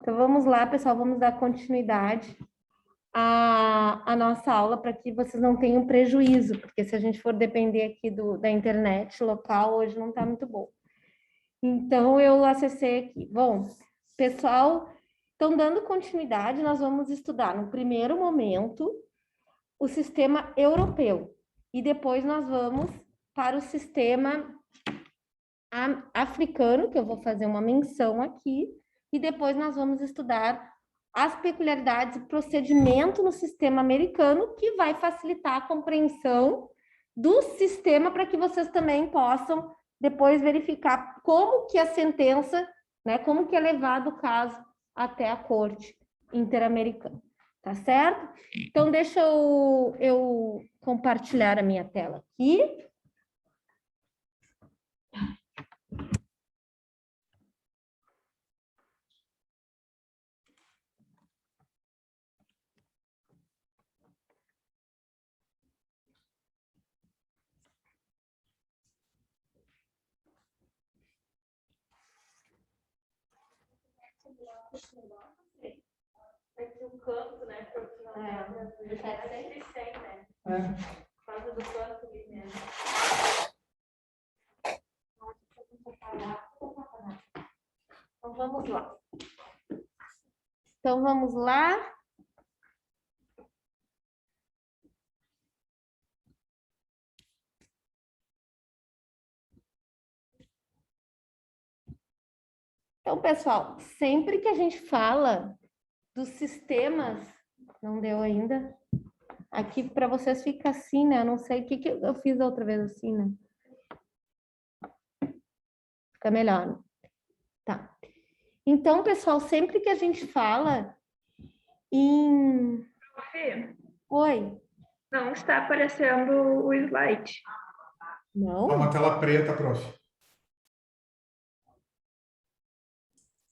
Então, vamos lá, pessoal, vamos dar continuidade à nossa aula para que vocês não tenham prejuízo, porque se a gente for depender aqui da internet local, hoje não está muito bom. Então, eu acessei aqui. Bom, pessoal, então, dando continuidade, nós vamos estudar, no primeiro momento, o sistema europeu. E depois nós vamos para o sistema africano, que eu vou fazer uma menção aqui, e depois nós vamos estudar as peculiaridades e procedimento no sistema americano, que vai facilitar a compreensão do sistema para que vocês também possam depois verificar como que a sentença, né, como que é levado o caso até a corte interamericana, tá certo? Então, deixa eu compartilhar a minha tela aqui. Aqui um canto, né? Né? Por causa do canto ali mesmo. Então vamos lá. Então, pessoal, sempre que a gente fala dos sistemas, não deu ainda. Aqui para vocês fica assim, né? Eu não sei o que eu fiz a outra vez assim, né? Fica melhor, né? Tá. Então, pessoal, sempre que a gente fala em... Fê, Oi. não está aparecendo o slide. Não? Tá uma tela preta, prof.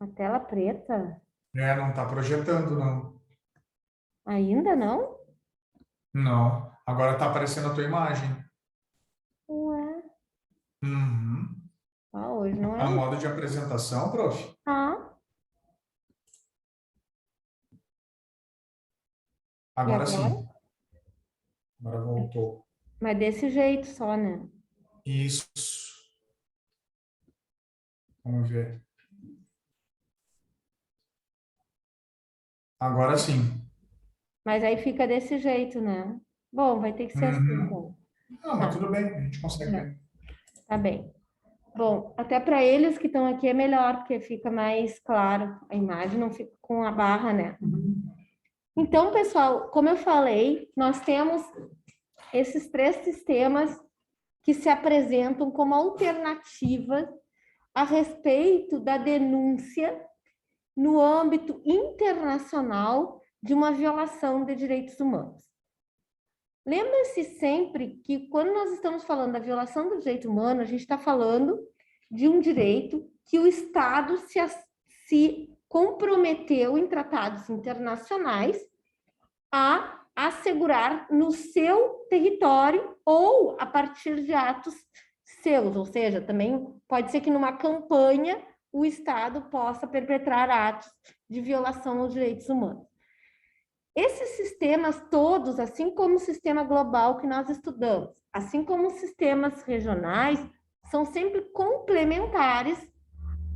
A tela preta? Não tá projetando, não. Ainda não? Não. Agora tá aparecendo a tua imagem. Ué. Uhum. Ah, hoje não É é. o modo de apresentação, prof? Ah, Agora agora? sim. Agora voltou. Mas desse jeito só, né? Isso. Vamos ver. Agora sim. Mas aí fica desse jeito, né? Bom, vai ter que ser assim, Uhum. então. Não, mas Tá. tudo bem, a gente consegue ver. Tá bem. Bom, até para eles que estão aqui é melhor, porque fica mais claro a imagem, não fica com a barra, né? Então, pessoal, como eu falei, nós temos esses três sistemas que se apresentam como alternativa a respeito da denúncia no âmbito internacional de uma violação de direitos humanos. Lembre-se sempre que quando nós estamos falando da violação do direito humano, a gente está falando de um direito que o Estado se comprometeu em tratados internacionais a assegurar no seu território ou a partir de atos seus, ou seja, também pode ser que numa campanha o Estado possa perpetrar atos de violação aos direitos humanos. Esses sistemas todos, assim como o sistema global que nós estudamos, assim como os sistemas regionais, são sempre complementares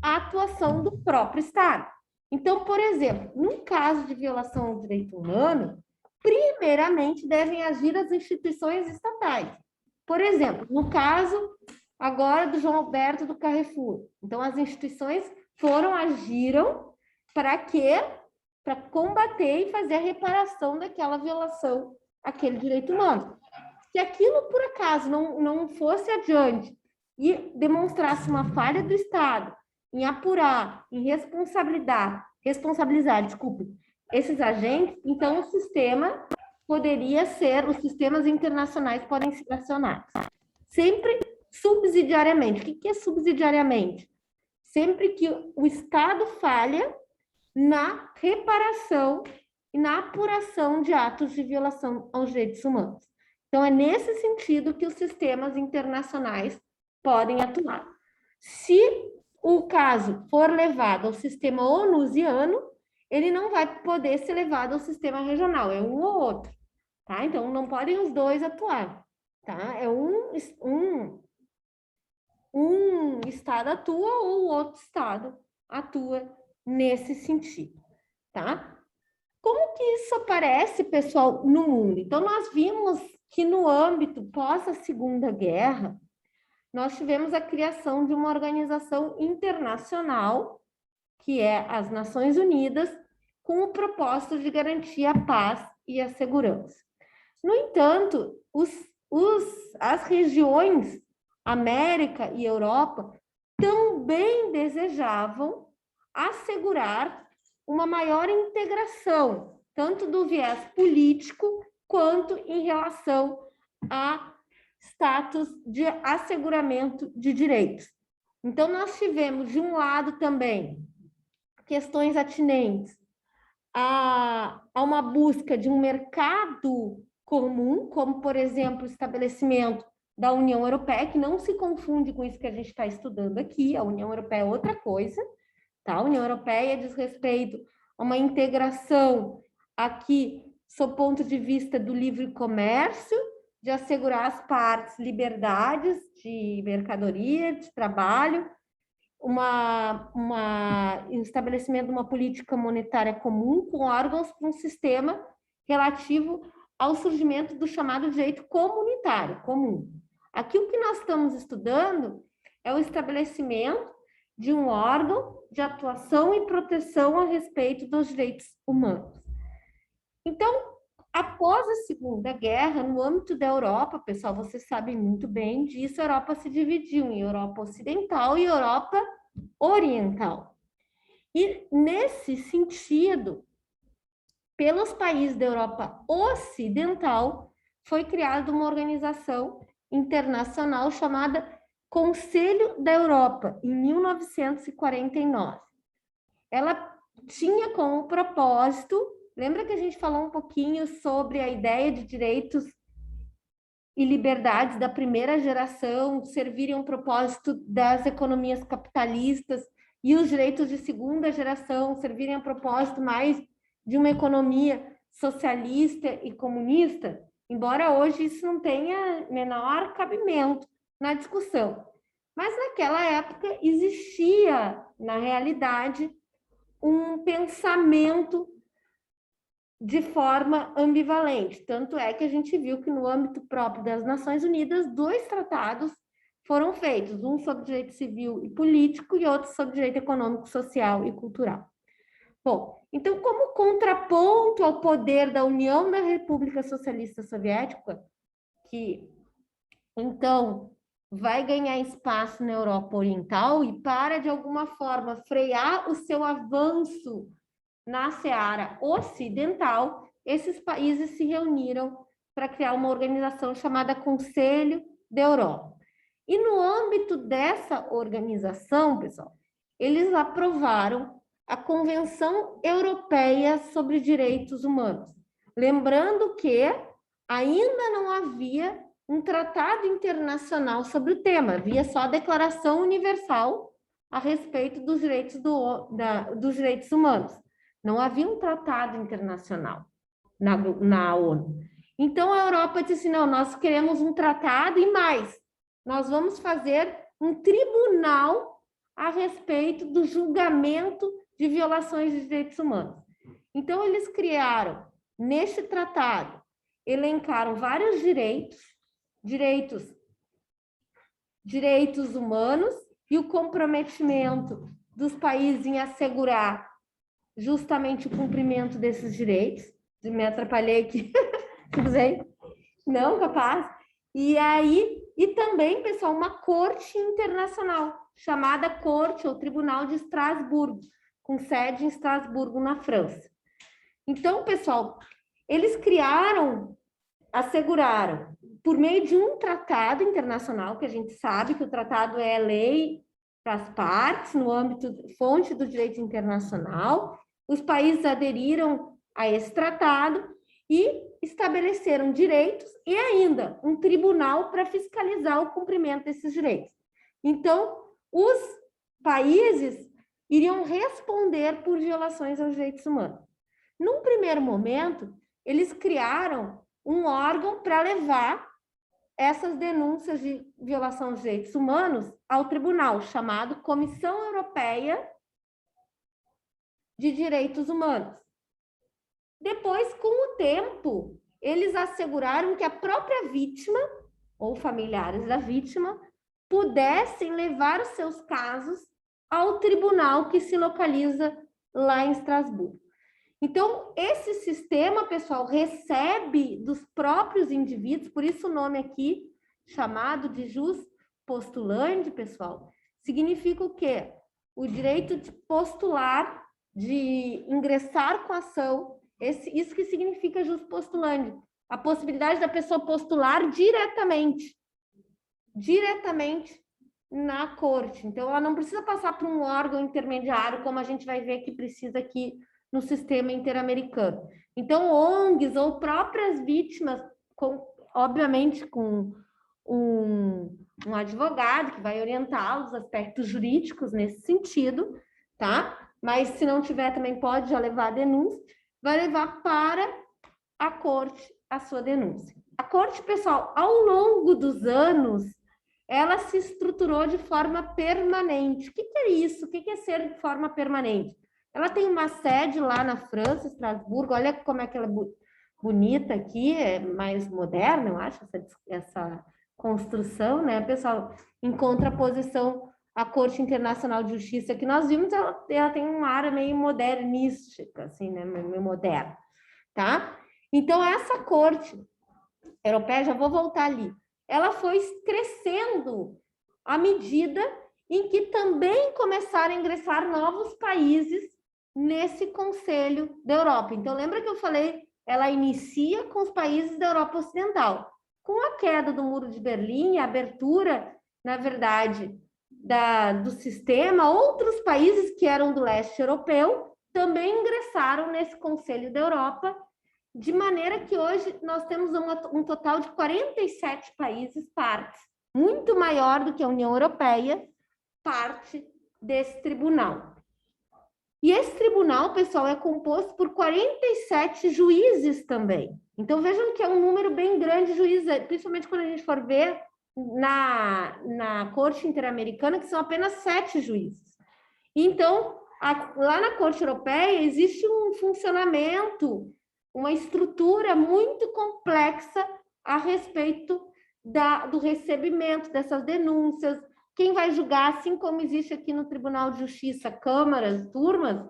à atuação do próprio Estado. Então, por exemplo, num caso de violação ao direito humano, primeiramente devem agir as instituições estatais. Por exemplo, no caso agora do João Alberto do Carrefour. Então, as instituições agiram para quê? Para combater e fazer a reparação daquela violação àquele direito humano. Se aquilo, por acaso, não fosse adiante e demonstrasse uma falha do Estado em apurar, em responsabilizar, esses agentes, então o sistema poderia ser, os sistemas internacionais podem ser acionados. Sempre subsidiariamente. O que é subsidiariamente? Sempre que o Estado falha na reparação e na apuração de atos de violação aos direitos humanos. Então, é nesse sentido que os sistemas internacionais podem atuar. Se o caso for levado ao sistema onusiano, ele não vai poder ser levado ao sistema regional, é um ou outro, tá? Então, não podem os dois atuar, tá? É um estado atua ou o outro estado atua nesse sentido, tá? Como que isso aparece, pessoal, no mundo? Então, nós vimos que no âmbito pós a Segunda Guerra, nós tivemos a criação de uma organização internacional, que é as Nações Unidas, com o propósito de garantir a paz e a segurança. No entanto, as regiões América e Europa também desejavam assegurar uma maior integração, tanto do viés político quanto em relação a status de asseguramento de direitos. Então, nós tivemos, de um lado também, questões atinentes a uma busca de um mercado comum, como, por exemplo, o estabelecimento da União Europeia, que não se confunde com isso que a gente está estudando aqui. A União Europeia é outra coisa, tá? A União Europeia diz respeito a uma integração aqui, sob o ponto de vista do livre comércio, de assegurar às partes liberdades de mercadoria, de trabalho, um estabelecimento de uma política monetária comum com órgãos para um sistema relativo ao surgimento do chamado direito comunitário comum. Aqui o que nós estamos estudando é o estabelecimento de um órgão de atuação e proteção a respeito dos direitos humanos. Então, após a Segunda Guerra, no âmbito da Europa, pessoal, vocês sabem muito bem disso, a Europa se dividiu em Europa Ocidental e Europa Oriental. E, nesse sentido, pelos países da Europa Ocidental, foi criada uma organização internacional chamada Conselho da Europa, em 1949. Ela tinha como propósito, lembra que a gente falou um pouquinho sobre a ideia de direitos e liberdades da primeira geração servirem a um propósito das economias capitalistas e os direitos de segunda geração servirem a propósito mais de uma economia socialista e comunista? Embora hoje isso não tenha menor cabimento na discussão. Mas naquela época existia, na realidade, um pensamento de forma ambivalente. Tanto é que a gente viu que no âmbito próprio das Nações Unidas, 2 tratados foram feitos, um sobre direito civil e político e outro sobre direito econômico, social e cultural. Bom, então, como contraponto ao poder da União da República Socialista Soviética, que, então, vai ganhar espaço na Europa Oriental e para, de alguma forma, frear o seu avanço na seara ocidental, esses países se reuniram para criar uma organização chamada Conselho da Europa. E no âmbito dessa organização, pessoal, eles aprovaram a Convenção Europeia sobre Direitos Humanos. Lembrando que ainda não havia um tratado internacional sobre o tema, havia só a Declaração Universal a respeito dos direitos, dos direitos humanos. Não havia um tratado internacional na ONU. Então, a Europa disse, não, nós queremos um tratado e mais, nós vamos fazer um tribunal a respeito do julgamento de violações de direitos humanos. Então, eles criaram, neste tratado, elencaram vários direitos humanos e o comprometimento dos países em assegurar justamente o cumprimento desses direitos. Me atrapalhei aqui, tudo bem? Não, capaz. E aí, e também, pessoal, uma corte internacional, chamada Corte ou Tribunal de Estrasburgo, com sede em Estrasburgo, na França. Então, pessoal, eles asseguraram, por meio de um tratado internacional, que a gente sabe que o tratado é lei para as partes, no âmbito, fonte do direito internacional, os países aderiram a esse tratado e estabeleceram direitos e ainda um tribunal para fiscalizar o cumprimento desses direitos. Então, os países iriam responder por violações aos direitos humanos. Num primeiro momento, eles criaram um órgão para levar essas denúncias de violação aos direitos humanos ao tribunal, chamado Comissão Europeia de Direitos Humanos. Depois, com o tempo, eles asseguraram que a própria vítima, ou familiares da vítima, pudessem levar os seus casos ao tribunal que se localiza lá em Estrasburgo. Então, esse sistema, pessoal, recebe dos próprios indivíduos, por isso o nome aqui, chamado de jus postulandi, pessoal, significa o quê? O direito de postular, de ingressar com a ação, isso que significa jus postulandi, a possibilidade da pessoa postular diretamente na corte. Então, ela não precisa passar por um órgão intermediário, como a gente vai ver que precisa aqui no sistema interamericano. Então, ONGs ou próprias vítimas, obviamente com um advogado que vai orientá-los aspectos jurídicos nesse sentido, tá? Mas se não tiver, também pode já levar a denúncia, vai levar para a corte a sua denúncia. A corte, pessoal, ao longo dos anos, ela se estruturou de forma permanente. O que é isso? O que é ser de forma permanente? Ela tem uma sede lá na França, Estrasburgo. Olha como é que ela é bonita aqui, é mais moderna, eu acho, essa construção, né, pessoal? Em contraposição à Corte Internacional de Justiça que nós vimos, ela tem uma área meio modernística, assim, né, meio moderna, tá? Então, essa Corte Europeia, já vou voltar ali, ela foi crescendo à medida em que também começaram a ingressar novos países nesse Conselho da Europa. Então, lembra que eu falei, ela inicia com os países da Europa Ocidental. Com a queda do Muro de Berlim, a abertura, na verdade, do sistema, outros países que eram do leste europeu também ingressaram nesse Conselho da Europa, de maneira que hoje nós temos um total de 47 países partes, muito maior do que a União Europeia, parte desse tribunal. E esse tribunal, pessoal, é composto por 47 juízes também. Então, vejam que é um número bem grande de juízes, principalmente quando a gente for ver na Corte Interamericana, que são apenas 7 juízes. Então, lá na Corte Europeia, existe um funcionamento, uma estrutura muito complexa a respeito do recebimento dessas denúncias. Quem vai julgar, assim como existe aqui no Tribunal de Justiça, câmaras, turmas,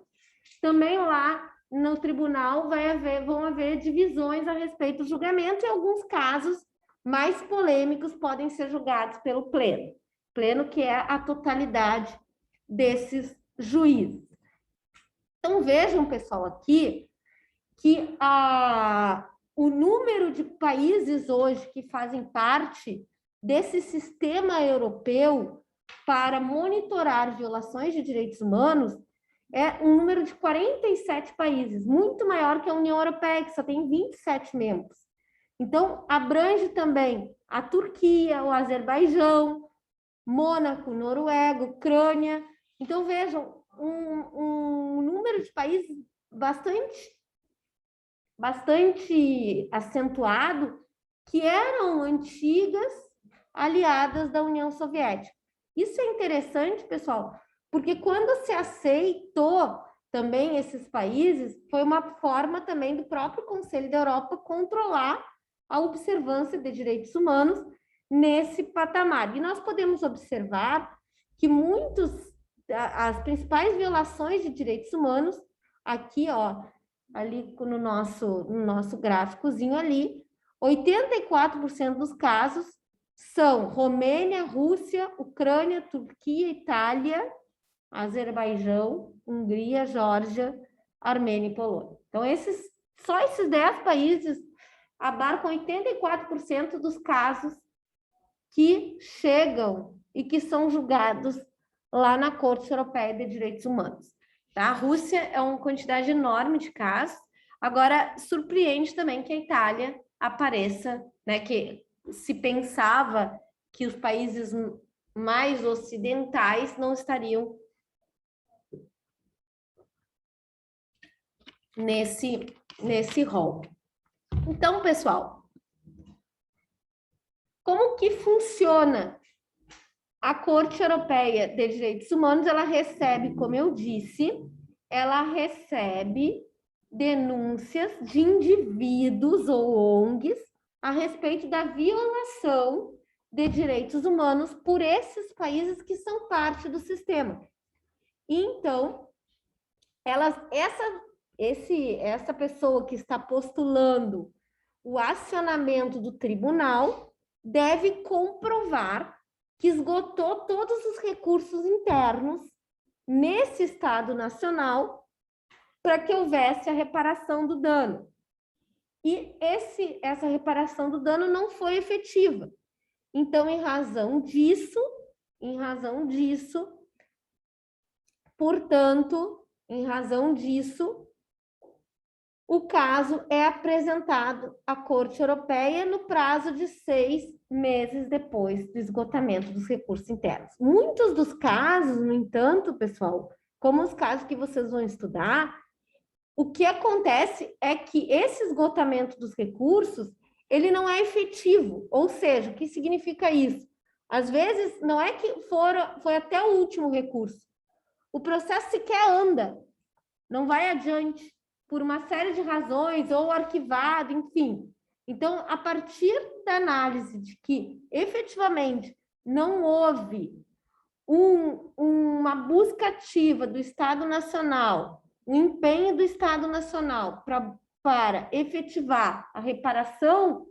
também lá no tribunal vão haver divisões a respeito do julgamento e alguns casos mais polêmicos podem ser julgados pelo pleno. Pleno que é a totalidade desses juízes. Então, vejam, pessoal, aqui que o número de países hoje que fazem parte desse sistema europeu para monitorar violações de direitos humanos é um número de 47 países, muito maior que a União Europeia, que só tem 27 membros. Então, abrange também a Turquia, o Azerbaijão, Mônaco, Noruega, Ucrânia. Então, vejam, um número de países bastante acentuado que eram antigas aliadas da União Soviética. Isso é interessante, pessoal, porque quando se aceitou também esses países, foi uma forma também do próprio Conselho da Europa controlar a observância de direitos humanos nesse patamar. E nós podemos observar que as principais violações de direitos humanos, aqui, ó, ali no nosso gráficozinho ali, 84% dos casos são Romênia, Rússia, Ucrânia, Turquia, Itália, Azerbaijão, Hungria, Geórgia, Armênia e Polônia. Então, só esses 10 países abarcam 84% dos casos que chegam e que são julgados lá na Corte Europeia de Direitos Humanos. Tá? A Rússia é uma quantidade enorme de casos. Agora, surpreende também que a Itália apareça, né, que se pensava que os países mais ocidentais não estariam nesse rol. Então, pessoal, como que funciona a Corte Europeia de Direitos Humanos? Ela recebe, como eu disse, ela recebe denúncias de indivíduos ou ONGs a respeito da violação de direitos humanos por esses países que são parte do sistema. Então, essa pessoa que está postulando o acionamento do tribunal deve comprovar que esgotou todos os recursos internos nesse Estado nacional para que houvesse a reparação do dano. E essa reparação do dano não foi efetiva. Então, em razão disso, portanto, o caso é apresentado à Corte Europeia no prazo de 6 meses depois do esgotamento dos recursos internos. Muitos dos casos, no entanto, pessoal, como os casos que vocês vão estudar, o que acontece é que esse esgotamento dos recursos, ele não é efetivo. Ou seja, o que significa isso? Às vezes, não é que foi até o último recurso. O processo sequer anda, não vai adiante, por uma série de razões, ou arquivado, enfim. Então, a partir da análise de que, efetivamente, não houve uma busca ativa do Estado Nacional, o empenho do Estado Nacional para efetivar a reparação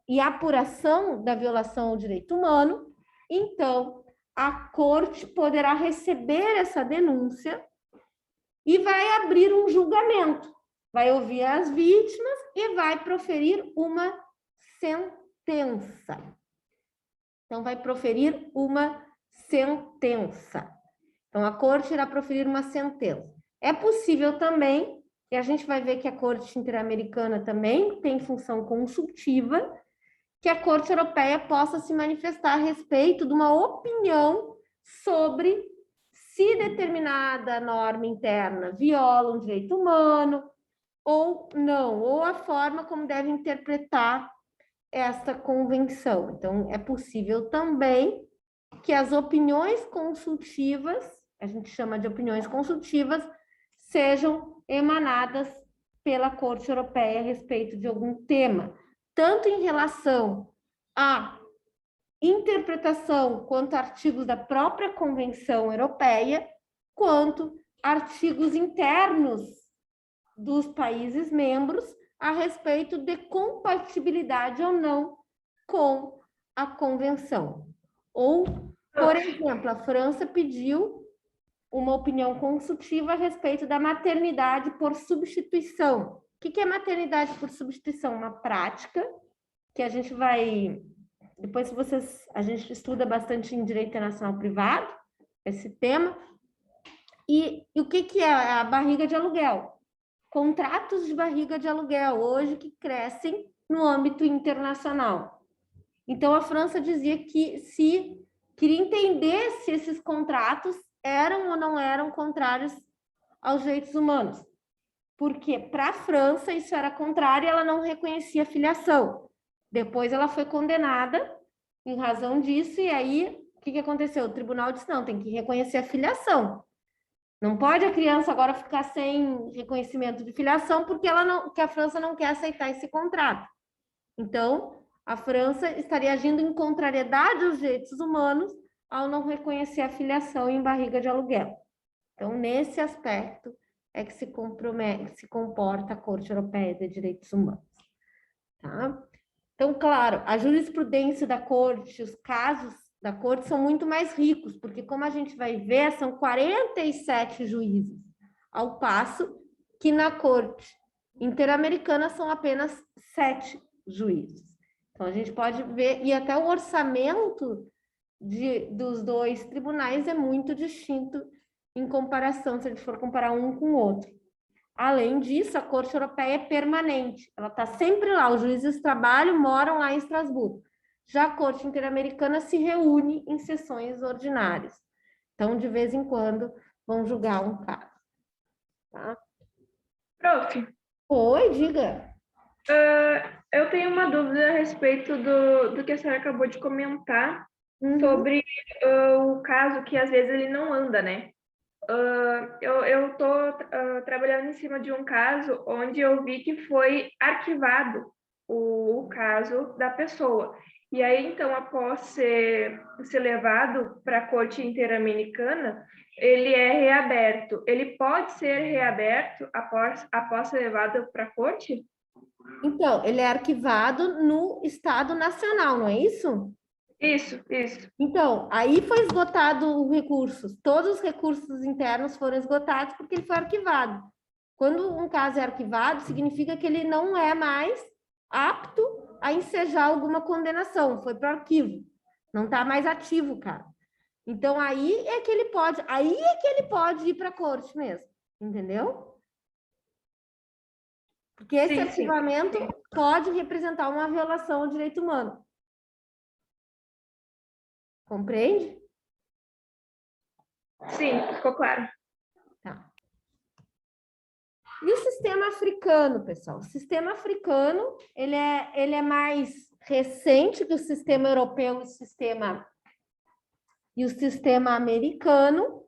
e a apuração da violação ao direito humano, então a Corte poderá receber essa denúncia e vai abrir um julgamento, vai ouvir as vítimas e vai proferir uma sentença. Então, vai proferir uma sentença. Então, a Corte irá proferir uma sentença. É possível também, e a gente vai ver que a Corte Interamericana também tem função consultiva, que a Corte Europeia possa se manifestar a respeito de uma opinião sobre se determinada norma interna viola um direito humano ou não, ou a forma como deve interpretar esta convenção. Então, é possível também que as opiniões consultivas, a gente chama de opiniões consultivas, sejam emanadas pela Corte Europeia a respeito de algum tema, tanto em relação à interpretação quanto a artigos da própria Convenção Europeia, quanto artigos internos dos países membros a respeito de compatibilidade ou não com a Convenção. Ou, por exemplo, a França pediu uma opinião consultiva a respeito da maternidade por substituição. O que é maternidade por substituição? Uma prática que a gente vai... Depois a gente estuda bastante em direito internacional privado, esse tema. E o que é a barriga de aluguel? Contratos de barriga de aluguel, hoje que crescem no âmbito internacional. Então, a França dizia que se queria entender se esses contratos eram ou não eram contrários aos direitos humanos. Porque, para a França, isso era contrário e ela não reconhecia a filiação. Depois, ela foi condenada em razão disso, e aí, o que aconteceu? O tribunal disse, não, tem que reconhecer a filiação. Não pode a criança agora ficar sem reconhecimento de filiação, porque a França não quer aceitar esse contrato. Então, a França estaria agindo em contrariedade aos direitos humanos ao não reconhecer a filiação em barriga de aluguel. Então, nesse aspecto é que se comporta a Corte Europeia de Direitos Humanos. Tá? Então, claro, a jurisprudência da Corte, os casos da Corte são muito mais ricos, porque, como a gente vai ver, são 47 juízes, ao passo que na Corte Interamericana são apenas 7 juízes. Então, a gente pode ver, e até o orçamento dos dois tribunais é muito distinto em comparação, se a gente for comparar um com o outro. Além disso, a Corte Europeia é permanente, ela está sempre lá, os juízes trabalham, moram lá em Estrasburgo. Já a Corte Interamericana se reúne em sessões ordinárias. Então, de vez em quando, vão julgar um caso. Tá? Pro, Prof, Oi, diga. eu tenho uma dúvida a respeito do que a senhora acabou de comentar Uhum. sobre o caso que às vezes ele não anda, né? Eu estou trabalhando em cima de um caso onde eu vi que foi arquivado o caso da pessoa. E aí, então, após ser levado para a Corte Interamericana, ele é reaberto. Ele pode ser reaberto após ser levado para a Corte? Então, ele é arquivado no Estado Nacional, não é isso? Isso. Então, aí foi esgotado os recursos. Todos os recursos internos foram esgotados porque ele foi arquivado. Quando um caso é arquivado, significa que ele não é mais apto a ensejar alguma condenação. Foi para o arquivo. Não está mais ativo, cara. Então, aí é que ele pode ir para a corte mesmo. Entendeu? Porque esse Sim. arquivamento pode representar uma violação ao direito humano. Compreende? Sim, ficou claro. Tá. E o sistema africano, pessoal? O sistema africano, ele é mais recente que o sistema europeu e o sistema americano,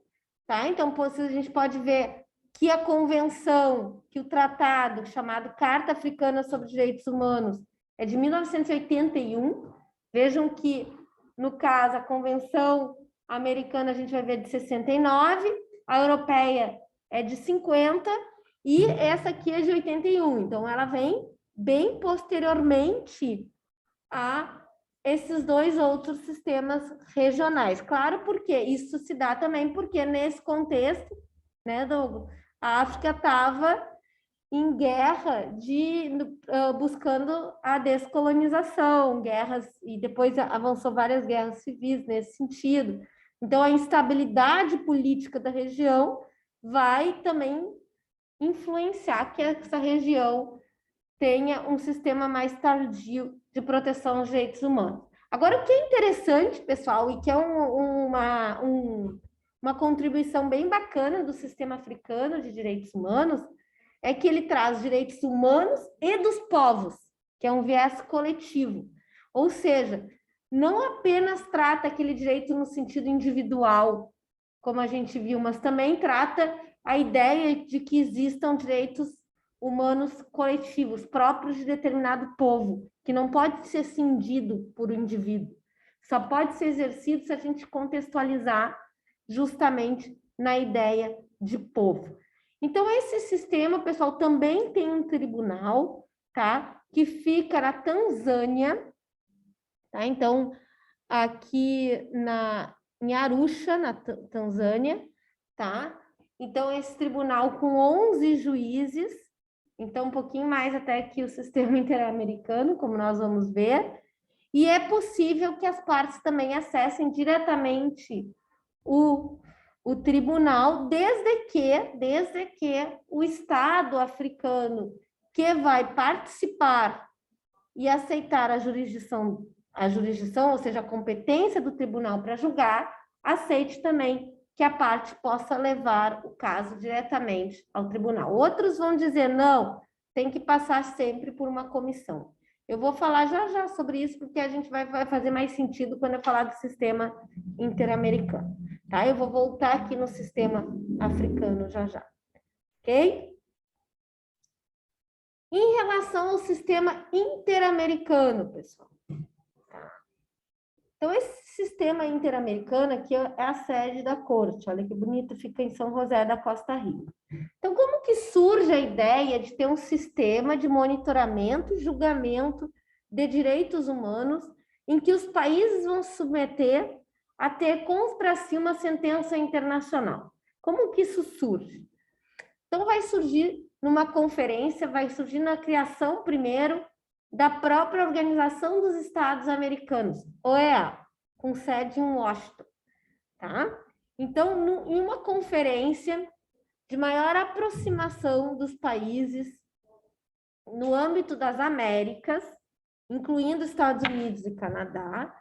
tá? Então, a gente pode ver que a convenção, que o tratado chamado Carta Africana sobre Direitos Humanos é de 1981. Vejam que, no caso, a convenção americana a gente vai ver de 69, a europeia é de 50 e essa aqui é de 81. Então, ela vem bem posteriormente a esses dois outros sistemas regionais. Claro, porque isso se dá também porque nesse contexto, né, Douglas, a África estava em guerra buscando a descolonização, guerras, e depois avançou várias guerras civis nesse sentido. Então, a instabilidade política da região vai também influenciar que essa região tenha um sistema mais tardio de proteção aos direitos humanos. Agora, o que é interessante, pessoal, e que é uma contribuição bem bacana do sistema africano de direitos humanos, é que ele traz direitos humanos e dos povos, que é um viés coletivo. Ou seja, não apenas trata aquele direito no sentido individual, como a gente viu, mas também trata a ideia de que existam direitos humanos coletivos, próprios de determinado povo, que não pode ser cindido por um indivíduo. Só pode ser exercido se a gente contextualizar justamente na ideia de povo. Então, esse sistema, pessoal, também tem um tribunal, tá? Que fica na Tanzânia, tá? Então, aqui em Arusha, na Tanzânia, tá? Então, esse tribunal com 11 juízes, então um pouquinho mais até que o sistema interamericano, como nós vamos ver, e é possível que as partes também acessem diretamente o tribunal, desde que o Estado africano que vai participar e aceitar a jurisdição, ou seja, a competência do tribunal para julgar, aceite também que a parte possa levar o caso diretamente ao tribunal. Outros vão dizer, não, tem que passar sempre por uma comissão. Eu vou falar já sobre isso, porque a gente vai fazer mais sentido quando eu falar do sistema interamericano. Tá? Eu vou voltar aqui no sistema africano já. Ok? Em relação ao sistema interamericano, pessoal. Então, esse sistema interamericano aqui é a sede da corte. Olha que bonito, fica em São José da Costa Rica. Então, como que surge a ideia de ter um sistema de monitoramento e julgamento de direitos humanos em que os países vão se submeter a ter para si uma sentença internacional? Como que isso surge? Então, vai surgir numa conferência, vai surgir na criação, primeiro, da própria Organização dos Estados Americanos, OEA, com sede em Washington, tá? Então, em uma conferência de maior aproximação dos países no âmbito das Américas, incluindo Estados Unidos e Canadá,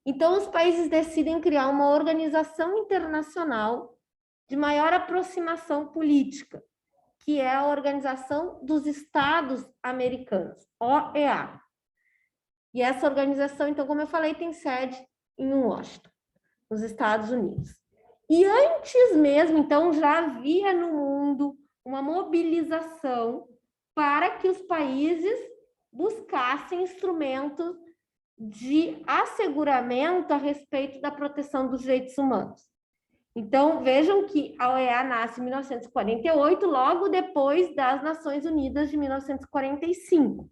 então os países decidem criar uma organização internacional de maior aproximação política. que é a Organização dos Estados Americanos, OEA. E essa organização, então, como eu falei, tem sede em Washington, nos Estados Unidos. E antes mesmo, então, já havia no mundo uma mobilização para que os países buscassem instrumentos de asseguramento a respeito da proteção dos direitos humanos. Então, vejam que a OEA nasce em 1948, logo depois das Nações Unidas de 1945.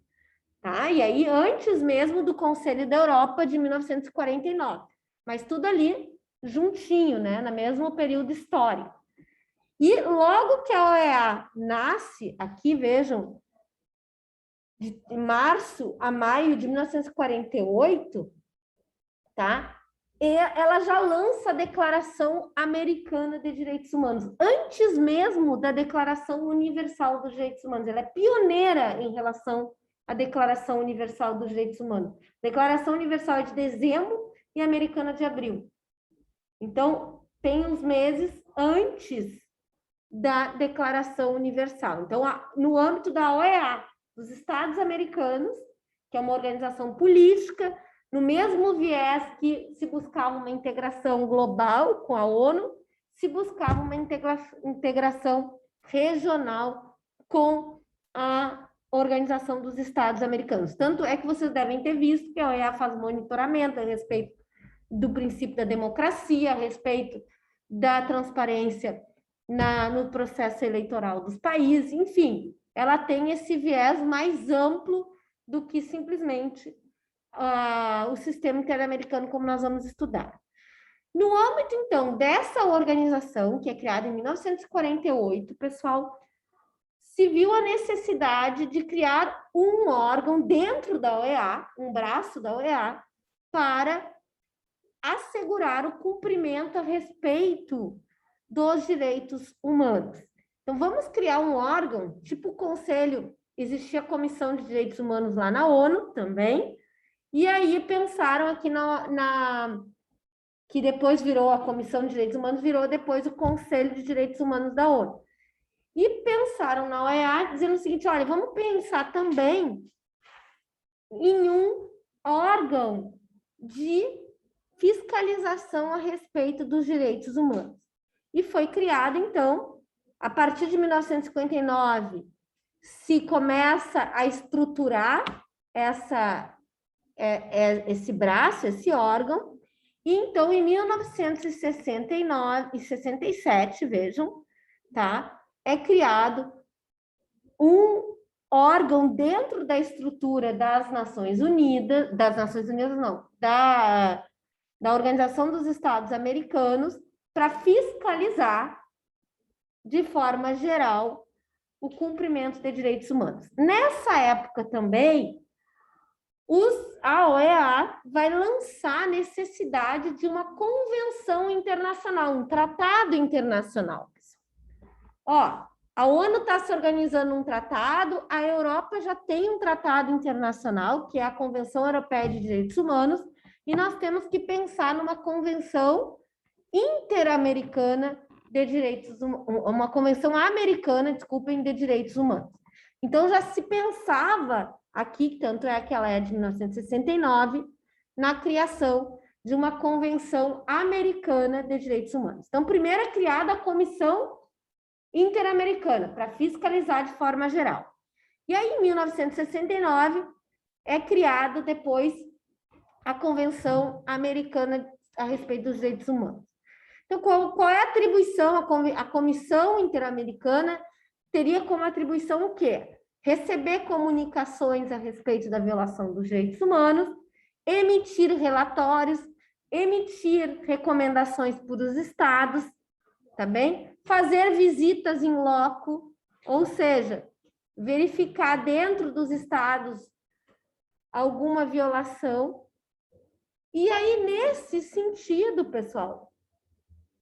Tá? E aí, antes mesmo do Conselho da Europa de 1949. Mas tudo ali juntinho, né? No mesmo período histórico. E logo que a OEA nasce, aqui vejam, de março a maio de 1948, tá? E ela já lança a Declaração Americana de Direitos Humanos, antes mesmo da Declaração Universal dos Direitos Humanos. Ela é pioneira em relação à Declaração Universal dos Direitos Humanos. A Declaração Universal é de dezembro e a Americana de abril. Então, tem uns meses antes da Declaração Universal. Então, no âmbito da OEA, dos Estados Americanos, que é uma organização política, no mesmo viés que se buscava uma integração global com a ONU, se buscava uma integração regional com a Organização dos Estados Americanos. Tanto é que vocês devem ter visto que a OEA faz monitoramento a respeito do princípio da democracia, a respeito da transparência no processo eleitoral dos países, enfim, ela tem esse viés mais amplo do que simplesmente o sistema interamericano, como nós vamos estudar. No âmbito, então, dessa organização, que é criada em 1948, pessoal, se viu a necessidade de criar um órgão dentro da OEA, um braço da OEA, para assegurar o cumprimento a respeito dos direitos humanos. Então, vamos criar um órgão, tipo o Conselho, existia a Comissão de Direitos Humanos lá na ONU também, e aí pensaram aqui que depois virou a Comissão de Direitos Humanos, virou depois o Conselho de Direitos Humanos da ONU. E pensaram na OEA dizendo o seguinte, olha, vamos pensar também em um órgão de fiscalização a respeito dos direitos humanos. E foi criado, então, a partir de 1959, se começa a estruturar esse braço, esse órgão, e então, em 1969 e 67, vejam, tá? É criado um órgão dentro da estrutura das Nações Unidas, da Organização dos Estados Americanos, para fiscalizar, de forma geral, o cumprimento de direitos humanos. Nessa época também, a OEA vai lançar a necessidade de uma convenção internacional, um tratado internacional. Ó, a ONU está se organizando um tratado, a Europa já tem um tratado internacional, que é a Convenção Europeia de Direitos Humanos, e nós temos que pensar numa convenção interamericana de direitos humanos, uma convenção americana, desculpem, de direitos humanos. Então, já se pensava aqui, tanto é que ela é de 1969, na criação de uma convenção americana de direitos humanos. Então, primeiro é criada a Comissão Interamericana, para fiscalizar de forma geral. E aí, em 1969, é criado depois a Convenção Americana a respeito dos direitos humanos. Então, qual é a atribuição? A Comissão Interamericana teria como atribuição o quê? Receber comunicações a respeito da violação dos direitos humanos, emitir relatórios, emitir recomendações para os estados, tá bem? Fazer visitas em loco, ou seja, verificar dentro dos estados alguma violação. E aí, nesse sentido, pessoal,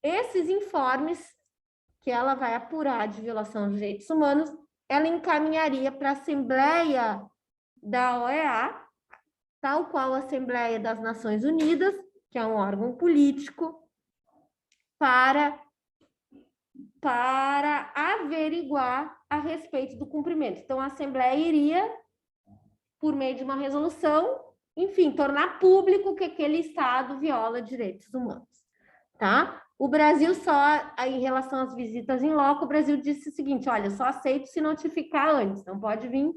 esses informes que ela vai apurar de violação dos direitos humanos, ela encaminharia para a Assembleia da OEA, tal qual a Assembleia das Nações Unidas, que é um órgão político, para averiguar a respeito do cumprimento. Então, a Assembleia iria, por meio de uma resolução, enfim, tornar público que aquele Estado viola direitos humanos, tá? O Brasil só, em relação às visitas em loco, o Brasil disse o seguinte, olha, só aceito se notificar antes, não pode vir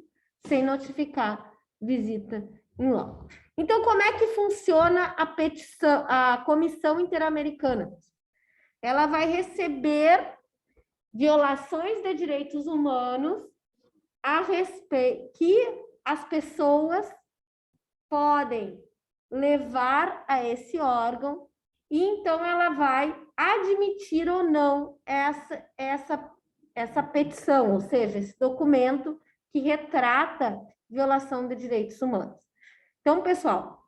sem notificar visita em loco. Então, como é que funciona a petição, a Comissão Interamericana? Ela vai receber violações de direitos humanos a respeito que as pessoas podem levar a esse órgão e então ela vai admitir ou não essa petição, ou seja, esse documento que retrata violação de direitos humanos. Então, pessoal,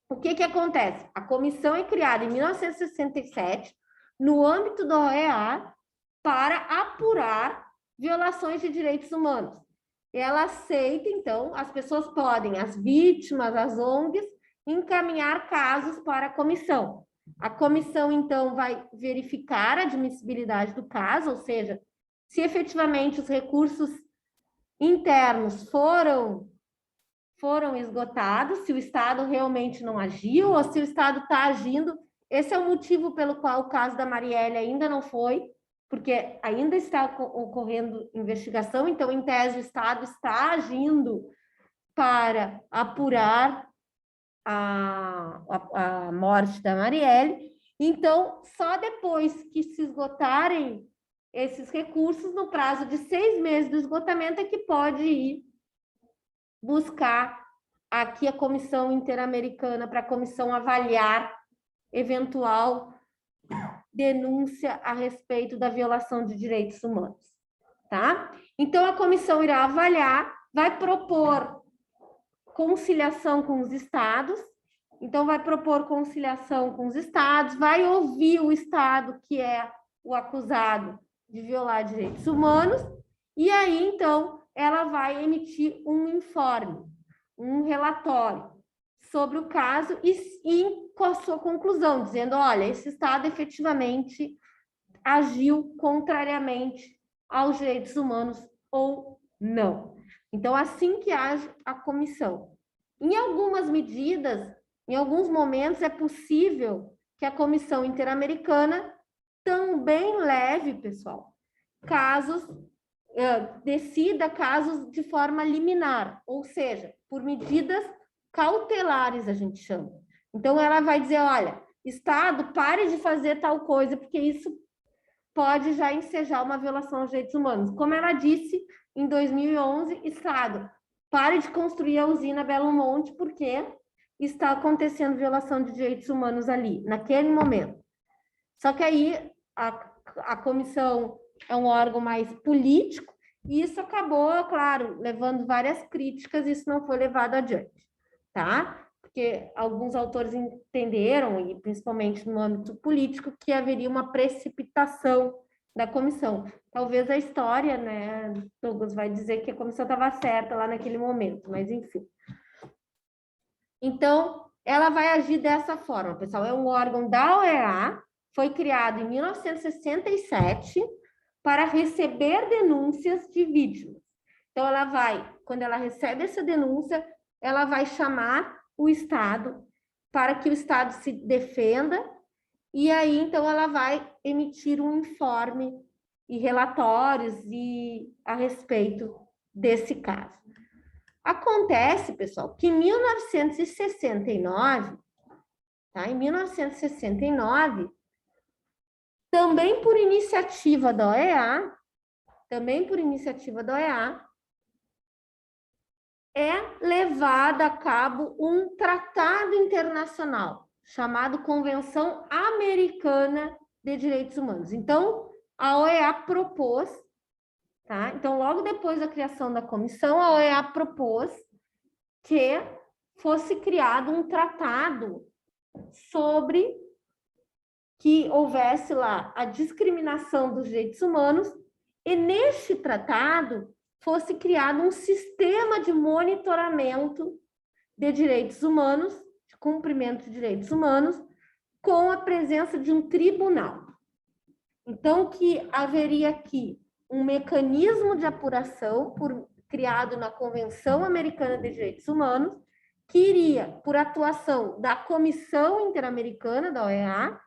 o que que acontece? A comissão é criada em 1967 no âmbito da OEA para apurar violações de direitos humanos. Ela aceita, então, as pessoas podem, as vítimas, as ONGs, encaminhar casos para a comissão. A comissão, então, vai verificar a admissibilidade do caso, ou seja, se efetivamente os recursos internos foram esgotados, se o Estado realmente não agiu ou se o Estado está agindo. Esse é o motivo pelo qual o caso da Marielle ainda não foi, porque ainda está ocorrendo investigação, então, em tese, o Estado está agindo para apurar a morte da Marielle. Então, só depois que se esgotarem esses recursos, no prazo de 6 meses do esgotamento, é que pode ir buscar aqui a Comissão Interamericana para a comissão avaliar eventual denúncia a respeito da violação de direitos humanos, tá? Então, a comissão irá avaliar, vai propor conciliação com os estados, então vai propor conciliação com os estados, vai ouvir o estado que é o acusado de violar direitos humanos, e aí, então, ela vai emitir um informe, um relatório sobre o caso e com a sua conclusão, dizendo, olha, esse Estado efetivamente agiu contrariamente aos direitos humanos ou não. Então, assim que age a comissão. Em algumas medidas, em alguns momentos, é possível que a Comissão Interamericana também leve, pessoal, decida casos de forma liminar, ou seja, por medidas cautelares, a gente chama. Então, ela vai dizer, olha, Estado, pare de fazer tal coisa, porque isso pode já ensejar uma violação aos direitos humanos. Como ela disse em 2011, Estado, pare de construir a usina Belo Monte, porque está acontecendo violação de direitos humanos ali, naquele momento. Só que aí a comissão é um órgão mais político, e isso acabou, claro, levando várias críticas, e isso não foi levado adiante, tá? Porque alguns autores entenderam, e principalmente no âmbito político, que haveria uma precipitação da comissão. Talvez a história, né, Douglas vai dizer que a comissão estava certa lá naquele momento, mas enfim. Então, ela vai agir dessa forma, pessoal. É um órgão da OEA, foi criado em 1967 para receber denúncias de vítimas. Então, ela vai, quando ela recebe essa denúncia, ela vai chamar o Estado para que o Estado se defenda, e aí, então, ela vai emitir um informe e relatórios a respeito desse caso. Acontece, pessoal, que em 1969, tá? Em 1969, também por iniciativa da OEA, é levado a cabo um tratado internacional chamado Convenção Americana de Direitos Humanos. Então, a OEA propôs, tá? Então, logo depois da criação da comissão, a OEA propôs que fosse criado um tratado sobre que houvesse lá a discriminação dos direitos humanos, e neste tratado fosse criado um sistema de monitoramento de direitos humanos, de cumprimento de direitos humanos, com a presença de um tribunal. Então, que haveria aqui um mecanismo de apuração criado na Convenção Americana de Direitos Humanos, que iria, por atuação da Comissão Interamericana, da OEA,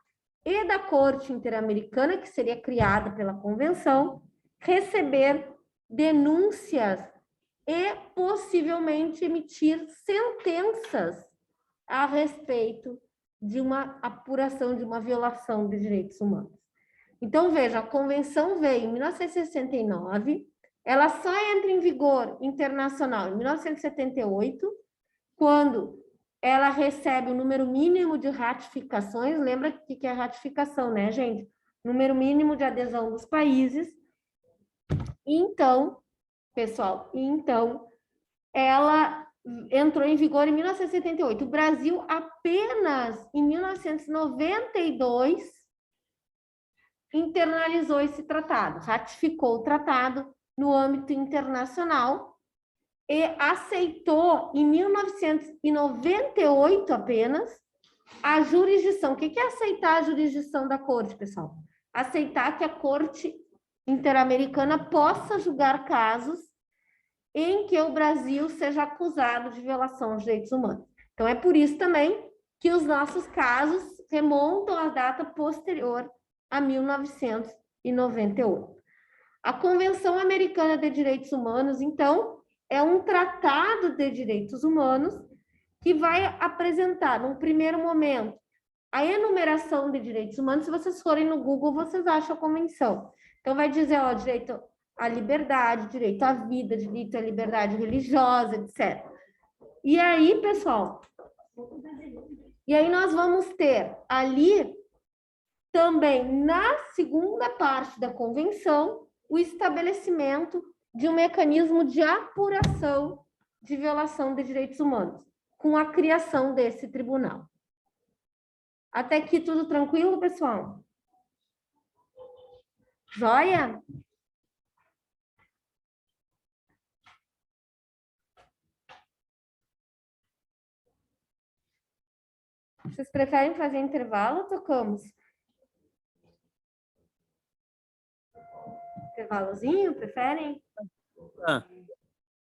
e da Corte Interamericana, que seria criada pela Convenção, receber denúncias e possivelmente emitir sentenças a respeito de uma apuração de uma violação de direitos humanos. Então, veja, a Convenção veio em 1969, ela só entra em vigor internacional em 1978, quando ela recebe o número mínimo de ratificações. Lembra o que é ratificação, né, gente? Número mínimo de adesão dos países. Então, pessoal, ela entrou em vigor em 1978. O Brasil, apenas em 1992, internalizou esse tratado, ratificou o tratado no âmbito internacional e aceitou, em 1998 apenas, a jurisdição. O que é aceitar a jurisdição da corte, pessoal? Aceitar que a Corte Interamericana possa julgar casos em que o Brasil seja acusado de violação aos direitos humanos. Então, é por isso também que os nossos casos remontam à data posterior a 1998. A Convenção Americana de Direitos Humanos, então, é um tratado de direitos humanos que vai apresentar, num primeiro momento, a enumeração de direitos humanos. Se vocês forem no Google, vocês acham a convenção. Então, vai dizer, ó, direito à liberdade, direito à vida, direito à liberdade religiosa, etc. E aí, pessoal, nós vamos ter ali também, na segunda parte da convenção, o estabelecimento de um mecanismo de apuração de violação de direitos humanos, com a criação desse tribunal. Até aqui tudo tranquilo, pessoal? Joia? Vocês preferem fazer intervalo ou tocamos? Intervalozinho, preferem?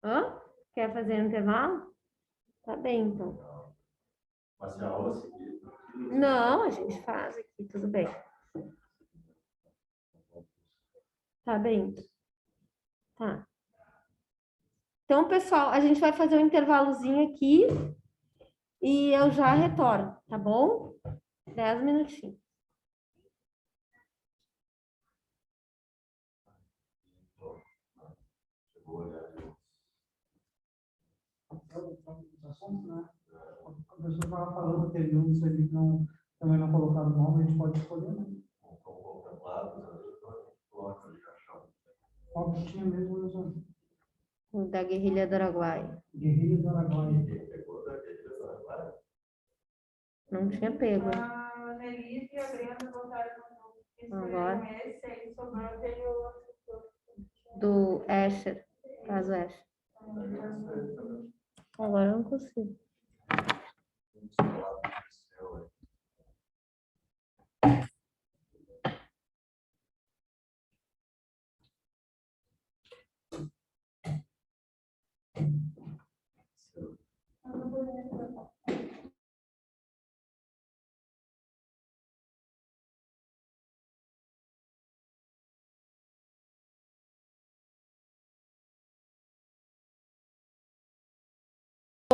Hã? Quer fazer intervalo? Tá bem, então. Mas a aula seguir? Não, a gente faz aqui, tudo bem. Tá bem. Tá. Então, pessoal, a gente vai fazer um intervalozinho aqui e eu já retorno, tá bom? 10 minutinhos. Assuntos, né? A pessoa estava falando que ele se ele não, também não colocar o nome, a gente pode escolher, né? Qual que tinha mesmo, Wilson? O da Guerrilha do Araguaia. Guerrilha do Araguaia. Não tinha pego. A Nelise e a Brenda voltaram no Agora. esse, aí sobrou aquele outro. Do Escher, caso Escher. Agora eu não consigo.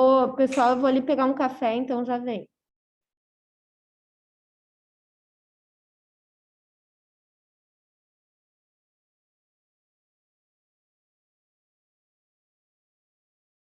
Ô, pessoal, eu vou ali pegar um café, então já vem.